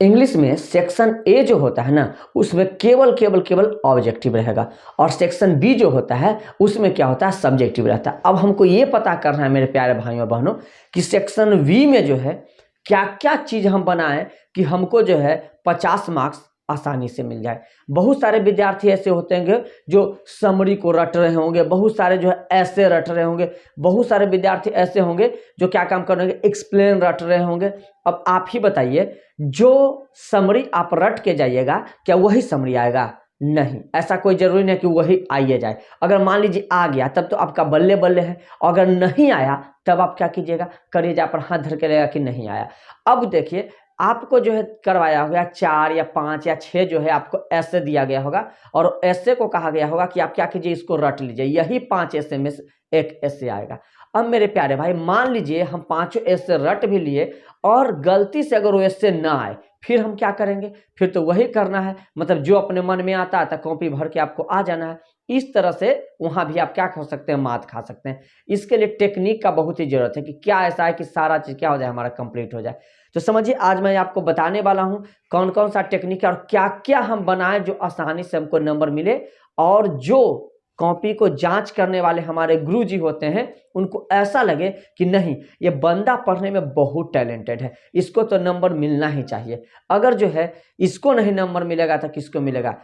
English में section A जो होता है ना, उसमें केवल केवल केवल ऑब्जेक्टिव रहेगा, और सेक्शन बी जो होता है उसमें क्या होता है, सब्जेक्टिव रहता है। अब हमको ये पता करना है मेरे प्यारे भाइयों और बहनों कि सेक्शन बी में जो है क्या क्या चीज हम बनाएं कि हमको जो है 50 मार्क्स आसानी से मिल जाए। बहुत सारे विद्यार्थी ऐसे होते हैं जो समरी को रट रहे होंगे, बहुत सारे जो है ऐसे रट रहे होंगे, बहुत सारे विद्यार्थी ऐसे होंगे जो क्या काम कर रहे होंगे, एक्सप्लेन रट रहे होंगे। अब आप ही बताइए, जो समरी आप रट के जाइएगा क्या वही समरी आएगा? नहीं, ऐसा कोई जरूरी नहीं कि वही आइए जाए। अगर मान लीजिए आ गया तब तो आपका बल्ले बल्ले है, अगर नहीं आया तब आप क्या कीजिएगा, कलेजा पर हाथ धर के लेगा कि नहीं आया। अब देखिए, आपको जो है करवाया होगा 4 या 5 या 6 जो है आपको ऐसे दिया गया होगा, और ऐसे को कहा गया होगा कि आप क्या कीजिए, इसको रट लीजिए, यही 5 ऐसे में से एक ऐसे आएगा। अब मेरे प्यारे भाई, मान लीजिए हम 5 ऐसे रट भी लिए और गलती से अगर वो ऐसे ना आए, फिर हम क्या करेंगे? फिर तो वही करना है, मतलब जो अपने मन में आता आता कॉपी भर के आपको आ जाना है। इस तरह से वहां भी आप क्या खा सकते हैं, मात खा सकते हैं। इसके लिए टेक्निक का बहुत ही जरूरत है कि क्या ऐसा है कि सारा चीज क्या हो जाए, हमारा कंप्लीट हो जाए। तो समझिए, आज मैं आपको बताने वाला हूं कौन कौन सा टेक्निक है और क्या क्या हम बनाएं जो आसानी से हमको नंबर मिले, और जो कॉपी को जांच करने वाले हमारे गुरुजी होते हैं उनको ऐसा लगे कि नहीं, ये बंदा पढ़ने में बहुत टैलेंटेड है, इसको तो नंबर मिलना ही चाहिए। अगर जो है इसको नहीं नंबर मिलेगा तो किसको मिलेगा?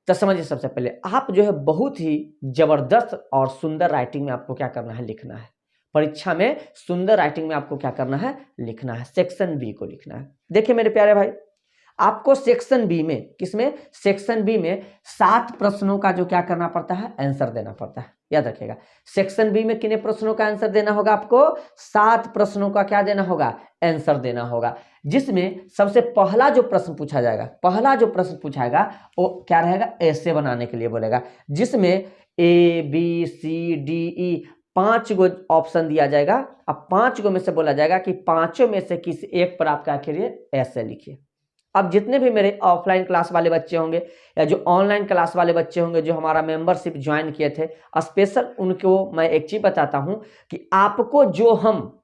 तो समझिए, सबसे पहले आप जो है बहुत ही जबरदस्त और सुंदर राइटिंग में आपको क्या करना है, लिखना है। परीक्षा में सुंदर राइटिंग में आपको क्या करना है, लिखना है, सेक्शन बी को लिखना है। देखिए मेरे प्यारे भाई, आपको सेक्शन बी में, किसमें? सेक्शन बी में 7 प्रश्नों का जो क्या करना पड़ता है, आंसर देना पड़ता है। याद रखिएगा, सेक्शन बी में कितने प्रश्नों का आंसर देना होगा? आपको 7 प्रश्नों का क्या देना होगा, आंसर देना होगा। जिसमें सबसे पहला जो प्रश्न पूछा जाएगा, पहला जो प्रश्न पूछाएगा वो क्या रहेगा, ऐसे बनाने के लिए बोलेगा, जिसमें A B C D E 5 गो ऑप्शन दिया जाएगा। अब 5 गो में से बोला जाएगा कि पांचों में से किसी एक पर आप क्या करिए, ऐसे लिखिए। अब जितने भी मेरे ऑफलाइन क्लास वाले बच्चे होंगे या जो ऑनलाइन क्लास वाले बच्चे होंगे जो हमारा मेंबरशिप ज्वाइन किए थे, स्पेशल उनको मैं एक चीज बताता हूं कि आपको जो हम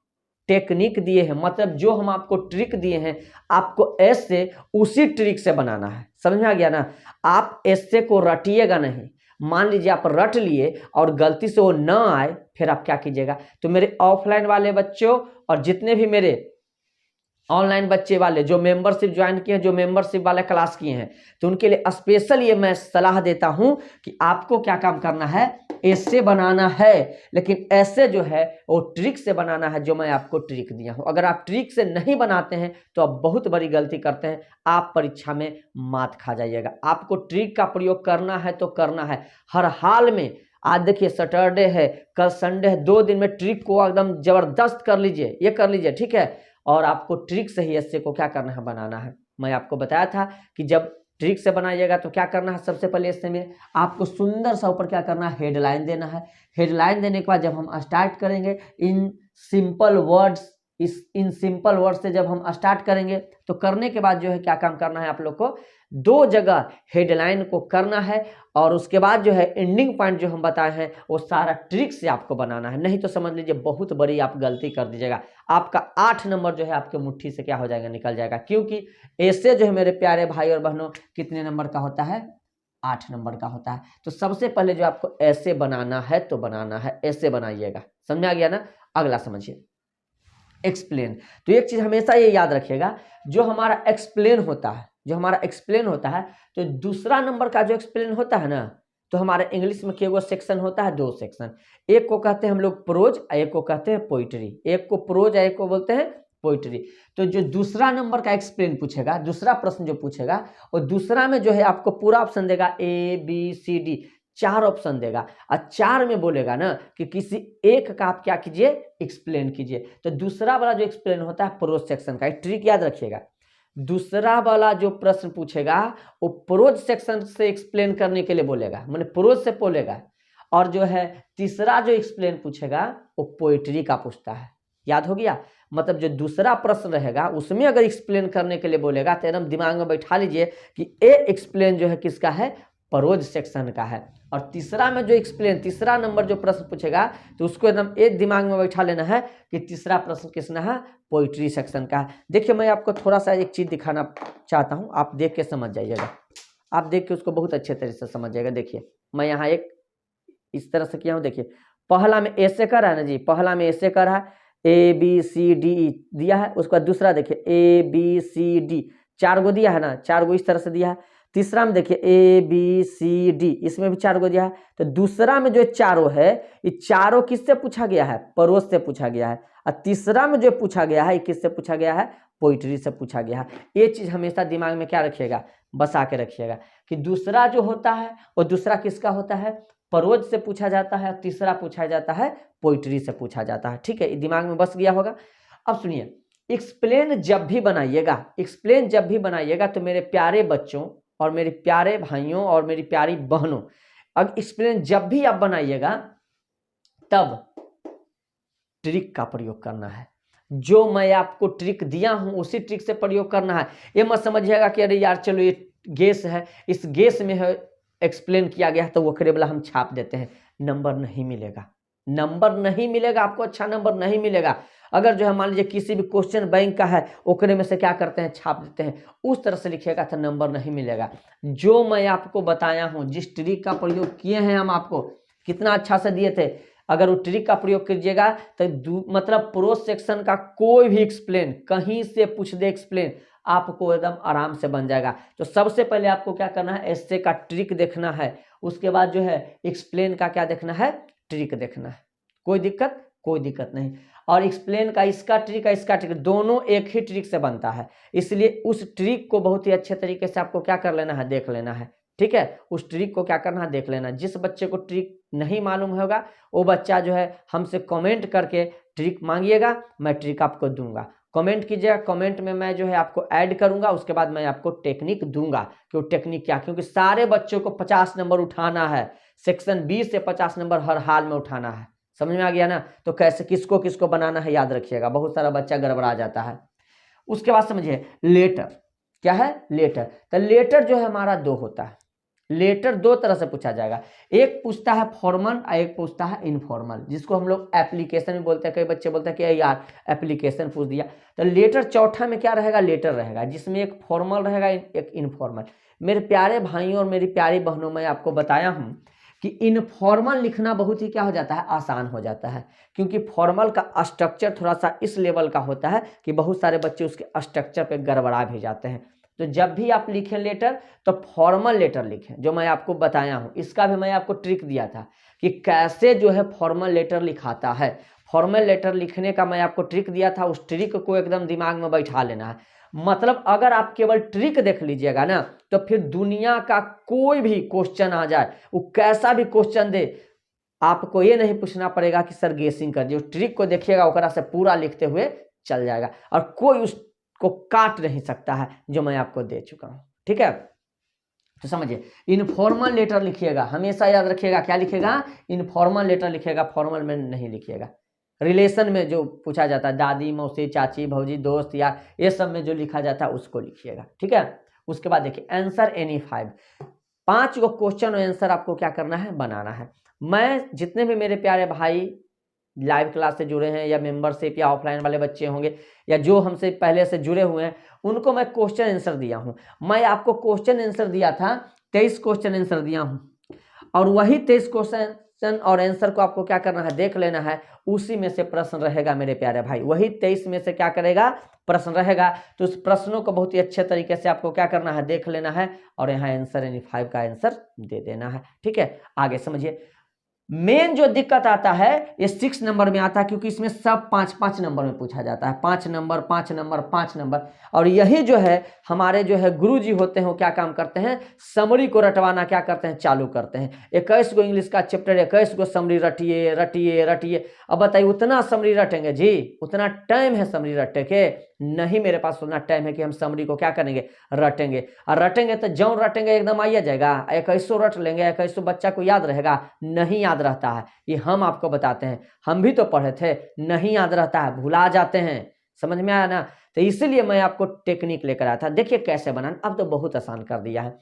टेक्निक दिए हैं, मतलब जो हम आपको ट्रिक दिए हैं, आपको ऐसे उसी ट्रिक से बनाना है। समझ में आ गया ना? आप ऐसे को रटिएगा नहीं। मान लीजिए आप रट लिए और गलती से वो ना आए, फिर आप क्या कीजिएगा? तो मेरे ऑफलाइन वाले बच्चों और जितने भी मेरे ऑनलाइन बच्चे वाले जो मेंबरशिप ज्वाइन किए हैं, जो मेंबरशिप वाला क्लास किए हैं, तो उनके लिए स्पेशल ये मैं सलाह देता हूं कि आपको क्या काम करना है, ऐसे बनाना है, लेकिन ऐसे जो है वो ट्रिक से बनाना है, जो मैं आपको ट्रिक दिया हूं। अगर आप ट्रिक से नहीं बनाते हैं तो आप बहुत बड़ी गलती करते हैं, आप परीक्षा में मात खा जाइएगा। आपको ट्रिक का प्रयोग करना है तो करना है हर हाल में। आज देखिए सैटरडे है, कल संडे है, 2 दिन में ट्रिक को एकदम जबरदस्त कर लीजिए, ये कर लीजिए, ठीक है। और आपको ट्रिक से ही ऐसे को क्या करना है, बनाना है। मैं आपको बताया था कि जब ट्रिक से बनाइएगा तो क्या करना है, सबसे पहले ऐसे में आपको सुंदर सा ऊपर क्या करना है, हेडलाइन देना है। हेडलाइन देने के बाद जब हम स्टार्ट करेंगे in simple words, in simple word से जब हम स्टार्ट करेंगे तो करने के बाद जो है क्या काम करना है, आप लोग को 2 जगह हेडलाइन को करना है, और उसके बाद जो है एंडिंग पॉइंट जो हम बताए हैं वो सारा ट्रिक से आपको बनाना है। नहीं तो समझ लीजिए बहुत बड़ी आप गलती कर दीजिएगा, आपका 8 नंबर जो है आपके मुट्ठी से क्या हो जाएगा, निकल जाएगा। क्योंकि ऐसे जो है मेरे प्यारे भाई और बहनों कितने नंबर का होता है, 8 नंबर का होता है। तो सबसे पहले जो आपको ऐसे बनाना है तो बनाना है, ऐसे बनाइएगा। समझ में आ गया ना? अगला समझिए, एक्सप्लेन। तो एक चीज हमेशा ये याद रखिएगा, जो हमारा एक्सप्लेन होता है, जो हमारा एक्सप्लेन होता है, तो दूसरा नंबर का जो एक्सप्लेन होता है ना, तो हमारे इंग्लिश में केवल सेक्शन होता है, 2 सेक्शन। एक को कहते हैं हम लोग प्रोज, एक को कहते हैं पोइट्री। एक को प्रोज, एक को बोलते हैं पोइट्री। तो जो दूसरा नंबर का एक्सप्लेन पूछेगा, दूसरा प्रश्न जो पूछेगा, और दूसरा में जो है आपको पूरा ऑप्शन देगा, A B C D, 4 option देगा, और 4 में बोलेगा ना कि किसी एक का आप क्या कीजिए, एक्सप्लेन कीजिए। तो दूसरा वाला जो एक्सप्लेन होता है प्रोज सेक्शन का, एक ट्रिक याद रखिएगा। दूसरा वाला जो प्रश्न पूछेगा वो प्रोज सेक्शन से एक्सप्लेन करने के लिए बोलेगा, माने प्रोज से बोलेगा, और जो है तीसरा जो एक्सप्लेन पूछेगा वो पोइट्री का पूछता है। याद हो गया? मतलब जो दूसरा प्रश्न रहेगा उसमें अगर एक्सप्लेन करने के लिए बोलेगा तो एकदम दिमाग में बैठा लीजिए कि ए एक्सप्लेन जो है किसका है, प्रोज सेक्शन का है। और तीसरा में जो एक्सप्लेन, तीसरा नंबर जो प्रश्न पूछेगा तो उसको एकदम एक दिमाग में बैठा लेना है कि तीसरा प्रश्न किसना है, पोइट्री सेक्शन का है। देखिए मैं आपको थोड़ा सा एक चीज दिखाना चाहता हूँ आप देख के समझ जाइएगा, आप देख के उसको बहुत अच्छे तरह से समझ जाएगा। देखिए मैं यहाँ एक इस तरह से किया हूँ, देखिए पहला में ए से कर रहा है ना जी, पहला में ए से कर रहा है, ए बी सी डी ई दिया है। उसके बाद दूसरा देखिए ए बी सी डी, 4 गो दिया है ना, 4 गो इस तरह से दिया है। तीसरा में देखिए ए बी सी डी, इसमें भी 4 गो दिया है। तो दूसरा में जो चारों है, ये चारों किससे पूछा गया है, पड़ोस से पूछा गया है। और तीसरा में जो पूछा गया है, ये किससे पूछा गया है, पोइट्री से पूछा गया है। ये चीज हमेशा दिमाग में क्या रखिएगा, बसा के रखिएगा कि दूसरा जो होता है वो दूसरा किसका होता है, परोज से पूछा जाता है। तीसरा पूछा जाता है पोइट्री से पूछा जाता है। ठीक है, ये दिमाग में बस गया होगा। अब सुनिए, एक्सप्लेन जब भी बनाइएगा, एक्सप्लेन जब भी बनाइएगा तो मेरे प्यारे बच्चों और मेरे प्यारे भाइयों और मेरी प्यारी बहनों, अब एक्सप्लेन जब भी आप बनाइएगा तब ट्रिक का प्रयोग करना है। जो मैं आपको ट्रिक दिया हूं उसी ट्रिक से प्रयोग करना है। ये मत समझिएगा कि अरे यार चलो ये गेस है, इस गेस में है एक्सप्लेन किया गया तो वो करेबला हम छाप देते हैं, नंबर नहीं मिलेगा, नंबर नहीं मिलेगा आपको, अच्छा नंबर नहीं मिलेगा। अगर जो है मान लीजिए किसी भी क्वेश्चन बैंक का है, ओकरे में से क्या करते हैं, छाप देते हैं, उस तरह से लिखिएगा तो नंबर नहीं मिलेगा। जो मैं आपको बताया हूं, जिस ट्रिक का प्रयोग किए हैं हम आपको, कितना अच्छा से दिए थे, अगर वो ट्रिक का प्रयोग कीजिएगा तो मतलब प्रो सेक्शन का कोई भी एक्सप्लेन कहीं से पूछ दे एक्सप्लेन, आपको एकदम आराम से बन जाएगा। तो सबसे पहले आपको क्या करना है, एस्से का ट्रिक देखना है, उसके बाद जो है एक्सप्लेन का क्या देखना है, ट्रिक देखना है। कोई दिक्कत नहीं। और एक्सप्लेन का इसका ट्रिक दोनों एक ही ट्रिक से बनता है, इसलिए उस ट्रिक को बहुत ही अच्छे तरीके से आपको क्या कर लेना है, देख लेना है। ठीक है, उस ट्रिक को क्या करना है, देख लेना। जिस बच्चे को ट्रिक नहीं मालूम होगा वो बच्चा जो है हमसे कमेंट करके ट्रिक मांगिएगा, मैं ट्रिक आपको दूंगा। कमेंट कीजिएगा, कमेंट में मैं जो है आपको ऐड करूंगा, उसके बाद मैं आपको टेक्निक दूंगा कि वो टेक्निक क्या, क्योंकि सारे बच्चों को 50 नंबर उठाना है, सेक्शन 20 से 50 नंबर हर हाल में उठाना है। समझ में आ गया ना? तो कैसे किसको किसको बनाना है याद रखिएगा, बहुत सारा बच्चा गड़बड़ा जाता है। उसके बाद समझिए लेटर क्या है, लेटर। तो लेटर जो है हमारा 2 होता है। लेटर 2 तरह से पूछा जाएगा, एक पूछता है फॉर्मल और एक पूछता है इनफॉर्मल, जिसको हम लोग एप्लीकेशन भी बोलते हैं। कई बच्चे बोलते हैं कि यार एप्लीकेशन पूछ दिया। तो लेटर चौथा में क्या रहेगा, लेटर रहेगा, जिसमें एक फॉर्मल रहेगा एक इनफॉर्मल। मेरे प्यारे भाइयों और मेरी प्यारी बहनों, मैं आपको बताया हूं कि इनफॉर्मल लिखना बहुत ही क्या हो जाता है, आसान हो जाता है, क्योंकि फॉर्मल का स्ट्रक्चर थोड़ा सा इस लेवल का होता है कि बहुत सारे बच्चे उसके स्ट्रक्चर पे गड़बड़ा भी जाते हैं। तो जब भी आप लिखें लेटर तो फॉर्मल लेटर लिखें, जो मैं आपको बताया हूं। इसका भी मैं आपको ट्रिक दिया था कि कैसे जो है फॉर्मल लेटर लिखाता है। फॉर्मल लेटर लिखने का मैं आपको ट्रिक दिया था, उस ट्रिक को एकदम दिमाग में बैठा लेना है। मतलब अगर आप केवल ट्रिक देख लीजिएगा ना, तो फिर दुनिया का कोई भी क्वेश्चन आ जाए, वो कैसा भी क्वेश्चन दे, आपको ये नहीं पूछना पड़ेगा कि सर गेसिंग कर दिए। उस ट्रिक को देखिएगा, ओकरा से पूरा लिखते हुए चल जाएगा और कोई उसको काट नहीं सकता है, जो मैं आपको दे चुका हूं। ठीक है, तो समझिए इनफॉर्मल लेटर लिखिएगा, हमेशा याद रखिएगा। क्या लिखिएगा, इनफॉर्मल लेटर लिखिएगा, फॉर्मल में नहीं लिखिएगा। रिलेशन में जो पूछा जाता है, दादी मौसी चाची भौजी दोस्त यार, ये सब में जो लिखा जाता है उसको लिखिएगा। ठीक है, उसके बाद देखिए आंसर एनी 5 गो क्वेश्चन और आंसर आपको क्या करना है, बनाना है। मैं जितने भी मेरे प्यारे भाई लाइव क्लास से जुड़े हैं या मेंबरशिप या ऑफलाइन वाले बच्चे होंगे या जो हमसे पहले से जुड़े हुए हैं, उनको मैं क्वेश्चन आंसर दिया हूं। मैं आपको क्वेश्चन आंसर दिया था, 23 क्वेश्चन आंसर दिया हूं, और वही 23 क्वेश्चन और आंसर को आपको क्या करना है, देख लेना है। उसी में से प्रश्न रहेगा मेरे प्यारे भाई, वही 23 में से क्या करेगा, प्रश्न रहेगा। तो उस प्रश्नों को बहुत ही अच्छे तरीके से आपको क्या करना है, देख लेना है, और यहाँ आंसर यानी 5 का आंसर दे देना है। ठीक है, आगे समझिए। मेन जो दिक्कत आता है ये 6 नंबर में आता है, क्योंकि इसमें सब 5-5 नंबर में पूछा जाता है, 5 नंबर 5 नंबर 5 नंबर। और यही जो है हमारे जो है गुरुजी होते हैं, वो क्या काम करते हैं, समरी को रटवाना क्या करते हैं, चालू करते हैं। 21 गो इंग्लिश का चैप्टर, 21 गो समरी रटिए रटिए रटिए। अब बताइए उतना समरी रटेंगे जी, उतना टाइम है समरी रटने के? नहीं, मेरे पास उतना टाइम है कि हम समरी को क्या करेंगे, रटेंगे। और रटेंगे तो जौन रटेंगे एकदम आइए जाएगा, 21 रट लेंगे, 21 बच्चा को याद रहेगा? नहीं याद रहता है, ये हम आपको बताते हैं। हम भी तो पढ़े थे, नहीं याद रहता है, भुला जाते हैं। समझ में आया ना? तो इसीलिए मैं आपको टेक्निक लेकर आया था। देखिए कैसे बनाना, अब तो बहुत आसान कर दिया है।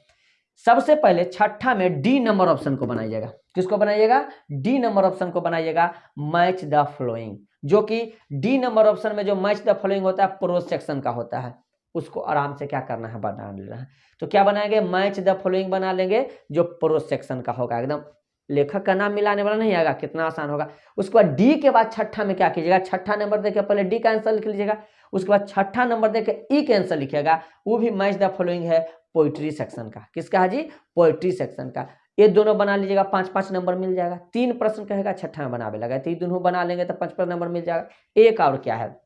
सबसे पहले छठा में डी नंबर ऑप्शन को बनाइएगा। किसको बनाइएगा, डी नंबर ऑप्शन को बनाइएगा, मैच द फ्लोइंग। जो कि डी नंबर ऑप्शन में जो मैच द फॉलोइंग होता है प्रोज सेक्शन का होता है। उसको आराम से क्या करना है, बना लेना है। तो क्या बनाएंगे, मैच द फॉलोइंग बना लेंगे जो प्रोज सेक्शन का होगा, एकदम लेखक का नाम मिलाने वाला नहीं आएगा, कितना आसान होगा। उसके बाद डी के बाद छठा में क्या कीजिएगा, छठा नंबर देके पहले डी का आंसर लिख लीजिएगा, उसके बाद छठा नंबर देके ई का आंसर लिखिएगा, वो भी मैच द फॉलोइंग है पोइट्री सेक्शन का। किसका है जी, पोइट्री सेक्शन का। ये दोनों बना लीजिएगा, 5-5 नंबर मिल जाएगा। 3 प्रश्न कहेगा, छठा में बनावे लगा, तो ये दोनों बना लेंगे तो 5 नंबर मिल जाएगा। एक और क्या है,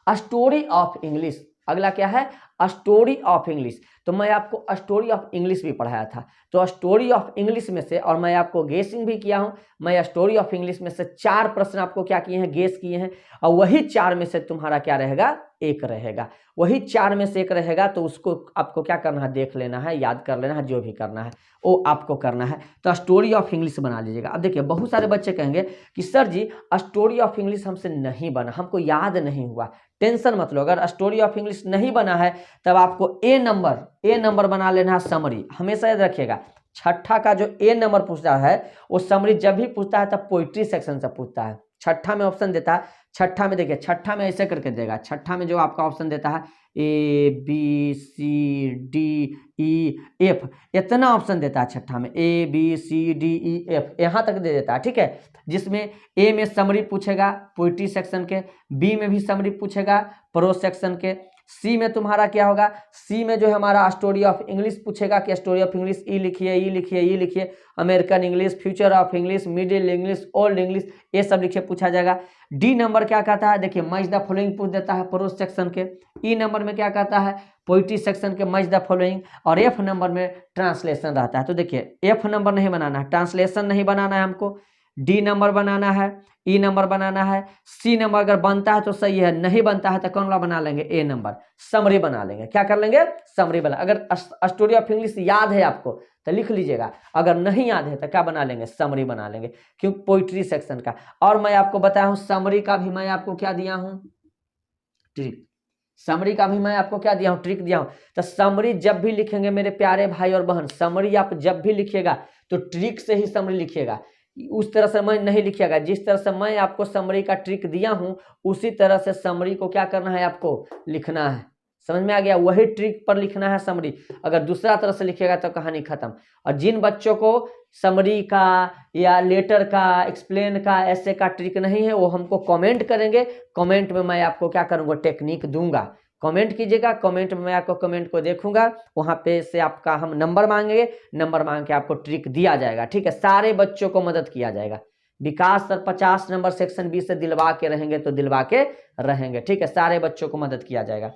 स्टोरी ऑफ इंग्लिश। अगला क्या है, स्टोरी ऑफ इंग्लिश। तो मैं आपको स्टोरी ऑफ इंग्लिश भी पढ़ाया था, तो स्टोरी ऑफ इंग्लिश में से, और मैं आपको गेसिंग भी किया हूं, मैं स्टोरी ऑफ इंग्लिश में से 4 प्रश्न आपको क्या किए हैं, गेस किए हैं, और वही 4 में से तुम्हारा क्या रहेगा, एक रहेगा। वही 4 में से एक रहेगा, तो उसको आपको क्या करना है, देख लेना है, याद कर लेना है, जो भी करना है वो आपको करना है। तो स्टोरी ऑफ इंग्लिश बना लीजिएगा। अब देखिए बहुत सारे बच्चे कहेंगे कि sir ji story of English हमसे नहीं बना, हमको याद नहीं हुआ। टेंशन मत लो, अगर स्टोरी ऑफ इंग्लिश नहीं बना है तब आपको ए नंबर बना लेना है, समरी। हमेशा याद रखिएगा, छठा का जो ए नंबर पूछता है वो समरी जब भी पूछता है तब पोइट्री सेक्शन से पूछता है। छठा में ऑप्शन देता है, छठा में देखिए, छठा में ऐसे करके देगा, छठा में जो आपका ऑप्शन देता है ABCDEF, इतना ऑप्शन देता है छठा में, ABCDEF यहाँ तक दे देता है, ठीक है। जिसमें ए में समरी पूछेगा पोइट्री सेक्शन के, बी में भी समरी पूछेगा प्रोज सेक्शन के, सी में तुम्हारा क्या होगा, सी में जो है हमारा स्टोरी ऑफ इंग्लिश पूछेगा कि स्टोरी ऑफ इंग्लिश ई लिखिए, American English, future of English, middle English, old English, ये सब लिखिए, पूछा जाएगा। डी नंबर क्या कहता है, देखिए मैच द फॉलोइंग पूछ देता है प्रोज सेक्शन के। ई नंबर में क्या कहता है, पोइट्री सेक्शन के मैच द फॉलोइंग। और एफ नंबर में ट्रांसलेशन रहता है। तो देखिए एफ नंबर नहीं बनाना है, ट्रांसलेशन नहीं बनाना है हमको, डी नंबर बनाना है, ई नंबर बनाना है, सी नंबर अगर बनता है तो सही है, नहीं बनता है तो कौन वाला बना लेंगे, ए नंबर, समरी बना लेंगे। क्या कर लेंगे, समरी बना। अगर स्टोरी ऑफ इंग्लिश याद है आपको तो लिख लीजिएगा, अगर नहीं याद है तो क्या बना लेंगे, समरी बना लेंगे, क्योंकि पोइट्री सेक्शन का। और मैं आपको बताया हूं समरी का भी मैं आपको क्या दिया हूं, ट्रिक। समरी का भी मैं आपको क्या दिया हूं, ट्रिक दिया हूं। तो समरी जब भी लिखेंगे मेरे प्यारे भाई और बहन, समरी आप जब भी लिखिएगा तो ट्रिक से ही समरी लिखिएगा, उस तरह से मैं नहीं लिखिएगा। जिस तरह से मैं आपको समरी का ट्रिक दिया हूं उसी तरह से समरी को क्या करना है, आपको लिखना है। समझ में आ गया, वही ट्रिक पर लिखना है समरी। अगर दूसरा तरह से लिखिएगा तो कहानी खत्म। और जिन बच्चों को समरी का या लेटर का, एक्सप्लेन का, ऐसे का ट्रिक नहीं है, वो हमको कमेंट करेंगे, कमेंट में मैं आपको क्या करूँगा, टेक्निक दूंगा। कमेंट कीजिएगा, कमेंट में मैं आपको कमेंट को देखूंगा, वहां पे से आपका हम नंबर मांगेंगे, नंबर मांग के आपको ट्रिक दिया जाएगा, ठीक है। सारे बच्चों को मदद किया जाएगा। विकास सर 50 नंबर सेक्शन बी से दिलवा के रहेंगे तो दिलवा के रहेंगे, ठीक है। सारे बच्चों को मदद किया जाएगा।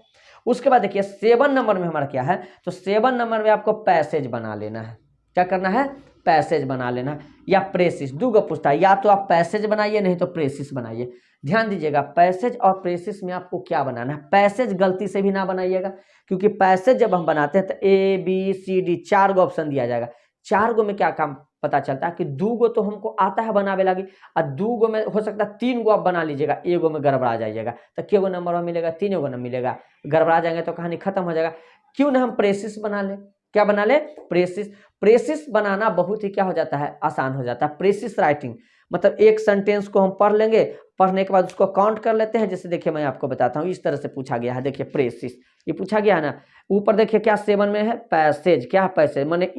उसके बाद देखिए 7 नंबर में हमारा क्या है, तो 7 नंबर में आपको पैसेज बना लेना है। क्या करना है, पैसेज बना लेना है या प्रेसिस, दो पूछता है, या तो आप पैसेज बनाइए नहीं तो प्रेसिस बनाइए। ध्यान दीजिएगा, पैसेज और प्रेसिस में आपको क्या बनाना है। पैसेज गलती से भी ना बनाइएगा, क्योंकि पैसेज जब हम बनाते हैं तो ABCD 4 गो ऑप्शन दिया जाएगा। 4 गो में क्या काम पता चलता है कि 2 गो तो हमको आता है बनावे लगी, और 2 गो में हो सकता है 3 गो आप बना लीजिएगा, 1 गो में गड़बड़ा जाइएगा तो क्या गो नंबर मिलेगा, 3 गो नंबर मिलेगा। गड़बड़ा जाएंगे तो कहानी खत्म हो जाएगा। क्यों ना हम प्रेसिस बना ले, क्या बना ले, प्रेसिस। प्रेसिस बनाना बहुत ही क्या हो जाता है, आसान हो जाता है। प्रेसिस राइटिंग मतलब एक सेंटेंस को हम पढ़ लेंगे, पढ़ने के बाद उसको काउंट कर लेते हैं। जैसे देखिए मैं आपको बताता हूँ, इस तरह से पूछा गया है, देखिए प्रेसिस ये पूछा गया है ना। ऊपर देखिए क्या 7 में है, पैसेज। क्या है पैसेज, माने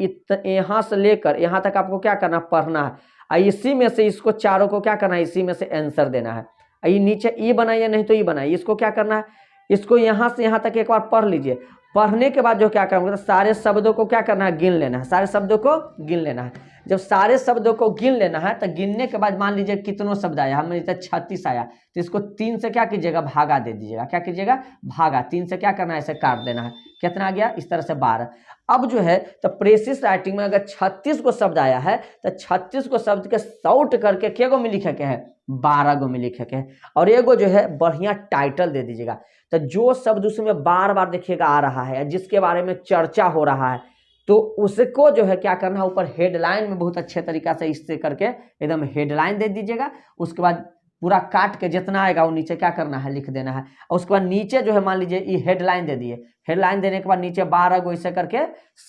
यहाँ से लेकर यहाँ तक आपको क्या करना, पढ़ना है। इसी में से इसको चारों को क्या करना है, इसी में से आंसर देना है। ये नीचे ई बनाइए नहीं तो ई बनाइए, इसको क्या करना है, इसको यहाँ से यहाँ तक एक बार पढ़ लीजिए। पढ़ने के बाद जो क्या करना है, सारे शब्दों को क्या करना है, गिन लेना है। सारे शब्दों को गिन लेना है। जब सारे शब्दों को गिन लेना है तो गिनने के बाद मान लीजिए कितनों शब्द आया, हमें 36 आया, तो इसको 3 से क्या कीजिएगा, भागा दे दीजिएगा। क्या कीजिएगा, भागा। 3 से क्या करना है, ऐसे काट देना है। कितना आ गया, इस तरह से 12। अब जो है तो प्रेसिस राइटिंग में अगर 36 को शब्द आया है तो 36 को शब्द के शॉर्ट करके क्या गो में लिखे के है, 12 गो में लिखे के है। और एगो जो है बढ़िया टाइटल दे दीजिएगा। तो जो शब्द उसमें बार बार देखिएगा आ रहा है, जिसके बारे में चर्चा हो रहा है, तो उसको जो है क्या करना है, ऊपर हेडलाइन में बहुत अच्छे तरीका से इससे करके एकदम हेडलाइन दे दीजिएगा। उसके बाद पूरा काट के जितना आएगा वो नीचे क्या करना है, लिख देना है। और उसके बाद नीचे जो है मान लीजिए ये हेडलाइन दे दिए, हेडलाइन देने के बाद नीचे 12 गो ऐसे करके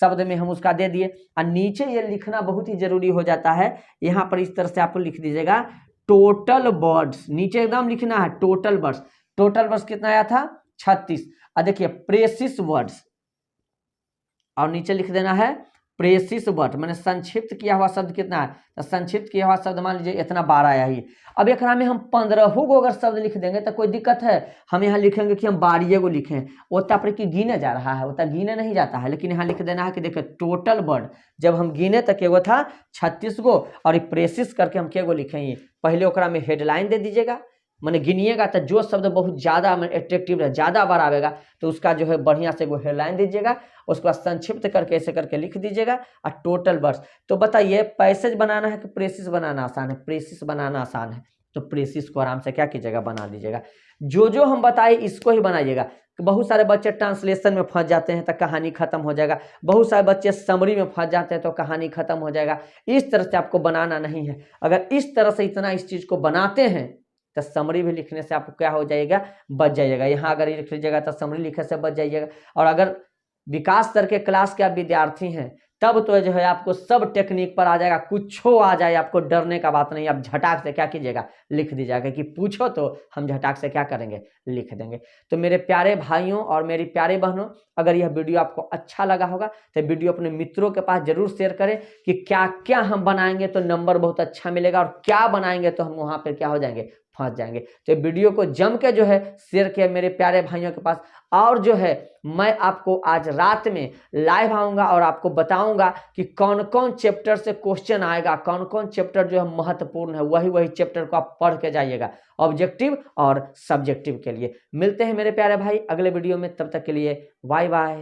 शब्द में हम उसका दे दिए। और नीचे ये लिखना बहुत ही जरूरी हो जाता है। यहाँ पर इस तरह से आपको लिख दीजिएगा टोटल वर्ड्स, नीचे एकदम लिखना है टोटल वर्ड्स। टोटल वर्ड्स कितना आया था, 36। और देखिए प्रेसिस वर्ड्स, और नीचे लिख देना है प्रेसिस वर्ड, मैंने संक्षिप्त किया हुआ शब्द कितना है, तो संक्षिप्त किया हुआ शब्द मान लीजिए इतना 12 आया ही। अब एकरा में हम 15 को अगर शब्द लिख देंगे तो कोई दिक्कत है, हम यहाँ लिखेंगे कि हम 12 को लिखें, वो पर की गिने जा रहा है, वो गिने नहीं जाता है, लेकिन यहाँ लिख देना है कि देखिए टोटल वर्ड जब हम गिने तक वो था 36 गो, और प्रेसिस करके हम क्या गो लिखेंगे, पहले ओकरा में हेडलाइन दे दीजिएगा, मैंने गिनिएगा तो जो शब्द बहुत ज़्यादा एट्रेक्टिव है, ज़्यादा बार आवेगा तो उसका जो है बढ़िया से वो हेडलाइन दीजिएगा, उसको बाद संक्षिप्त करके ऐसे करके लिख दीजिएगा, और टोटल वर्ड्स। तो बताइए पैसेज बनाना है कि प्रेसिस बनाना आसान है? प्रेसिस बनाना आसान है, तो प्रेसिस को आराम से क्या कीजिएगा, बना लीजिएगा। जो हम बताए इसको ही बनाइएगा। बहुत सारे बच्चे ट्रांसलेशन में फंस जाते हैं तो कहानी खत्म हो जाएगा, बहुत सारे बच्चे समरी में फंस जाते हैं तो कहानी खत्म हो जाएगा। इस तरह से आपको बनाना नहीं है। अगर इस तरह से इतना इस चीज़ को बनाते हैं तो समरी भी लिखने से आपको क्या हो जाएगा, बच जाइएगा। यहाँ अगर ये लिख लीजिएगा तो समरी लिखने से बच जाइएगा। और अगर विकास स्तर के क्लास के आप विद्यार्थी हैं तब तो जो है आपको सब टेक्निक पर आ जाएगा, कुछ आ जाए आपको डरने का बात नहीं। आप झटाक से क्या कीजिएगा, लिख दीजिएगा, कि पूछो तो हम झटाक से क्या करेंगे, लिख देंगे। तो मेरे प्यारे भाइयों और मेरी प्यारी बहनों, अगर यह वीडियो आपको अच्छा लगा होगा तो वीडियो अपने मित्रों के पास जरूर शेयर करें कि क्या क्या हम बनाएंगे तो नंबर बहुत अच्छा मिलेगा, और क्या बनाएंगे तो हम वहाँ पर क्या हो जाएंगे, फंस जाएंगे। तो वीडियो को जम के जो है शेयर किया मेरे प्यारे भाइयों के पास। और जो है मैं आपको आज रात में लाइव आऊंगा और आपको बताऊंगा कि कौन कौन चैप्टर से क्वेश्चन आएगा, कौन कौन चैप्टर जो है महत्वपूर्ण है, वही चैप्टर को आप पढ़ के जाइएगा ऑब्जेक्टिव और सब्जेक्टिव के लिए। मिलते हैं मेरे प्यारे भाई अगले वीडियो में, तब तक के लिए बाय बाय।